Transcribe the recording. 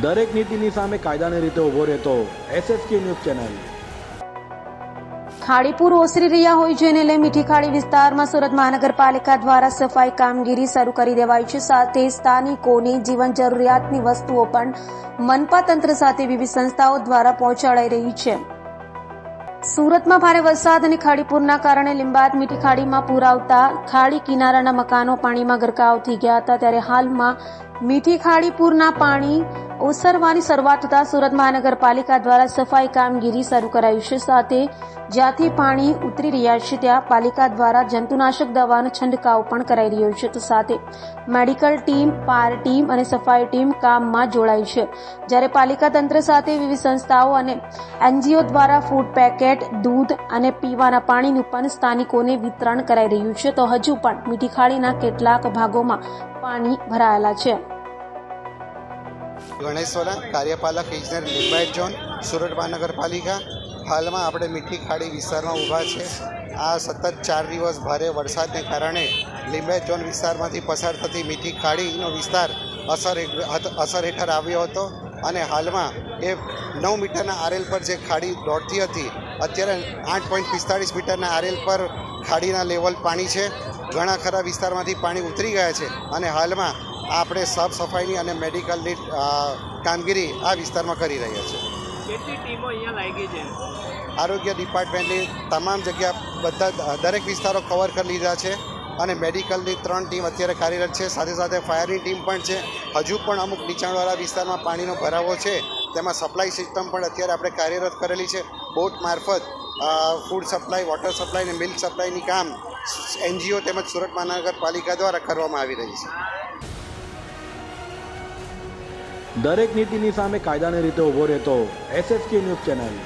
દરેક નીતિની સામે કાયદાની રીતે ઊભો રહેતો SSK ન્યૂઝ ચેનલ। ખાડીપુર ઓસરી રહ્યા હોય જેને લઈ મીઠી ખાડી વિસ્તારમાં સુરત મહાનગરપાલિકા દ્વારા સફાઈ કામગીરી શરૂ કરી દેવાઈ છે। સાથે સ્થાનિકોની જીવન જરૂરિયાતની વસ્તુઓ પણ મનપા તંત્ર સાથે વિવિધ સંસ્થાઓ દ્વારા પહોંચાડાઈ રહી છે। સુરતમાં ભારે વરસાદ અને ખાડીપુરના કારણે લીંબાયત મીઠી ખાડીમાં પૂર આવતા ખાડી કિનારાના મકાનો પાણીમાં ગરકાવ થઈ ગયા હતા। ત્યારે હાલમાં મીઠી ખાડીપુરના પાણી ઓસરવાની શરૂઆત થતા સુરત મહાનગરપાલિકા દ્વારા સફાઈ કામગીરી શરૂ કરાઈ છે। સાથે જ્યાંથી પાણી ઉતરી રહ્યા છે ત્યાં પાલિકા દ્વારા જંતુનાશક દવાનો છંટકાવ પણ કરાઈ રહ્યો છે। તો સાથે મેડિકલ ટીમ, ફાયર ટીમ અને સફાઈ ટીમ કામમાં જોડાઈ છે। જ્યારે પાલિકા તંત્ર સાથે વિવિધ સંસ્થાઓ અને NGO દ્વારા ફૂડ પેકેટ, દૂધ અને પીવાના પાણીનું પણ સ્થાનિકોને વિતરણ કરાઈ રહ્યું છે। તો હજુ પણ મીઠી ખાડીના કેટલાક ભાગોમાં પાણી ભરાયેલા છે। ગણેશવાલા, કાર્યપાલક ઇજનેર, લીંબાયત ઝોન, સુરત મહાનગરપાલિકા। હાલમાં આપણે મીઠી ખાડી વિસ્તારમાં ઊભા છે। આ સતત 4 દિવસ ભારે વરસાદને કારણે લીંબાયત ઝોન વિસ્તારમાંથી પસાર થતી મીઠી ખાડીનો વિસ્તાર અસર હેઠળ આવ્યો હતો અને હાલમાં એ 9 મીટરના આરએલ પર જે ખાડી દોડતી હતી, અત્યારે 8.45 મીટરના આરએલ પર ખાડીના લેવલ પાણી છે। ઘણા ખરા વિસ્તારમાંથી પાણી ઉતરી ગયા છે અને હાલમાં આપણે સાફ સફાઈની અને મેડિકલની કામગીરી આ વિસ્તારમાં કરી રહ્યા છે। કેટલી ટીમો અહીંયા લાગી છે? આરોગ્ય ડિપાર્ટમેન્ટની તમામ જગ્યા દરેક વિસ્તારો કવર કરી લીધા છે અને મેડિકલની 3 ટીમ અત્યારે કાર્યરત છે। સાથે સાથે ફાયરની ટીમ પણ છે। હજુ પણ અમુક નીચાણવાળા વિસ્તારમાં પાણીનો ભરાવો છે, તેમાં સપ્લાય સિસ્ટમ પણ અત્યારે આપણે કાર્યરત કરેલી છે। બોટ મારફત ફૂડ સપ્લાય, વોટર સપ્લાય અને મિલ્ક સપ્લાયની કામ NGO તેમજ સુરત મહાનગરપાલિકા દ્વારા કરવામાં આવી રહી છે। દરેક નીતિની સામે કાયદાની રીતે ઊભો રહેતો SSK ન્યૂઝ ચેનલ।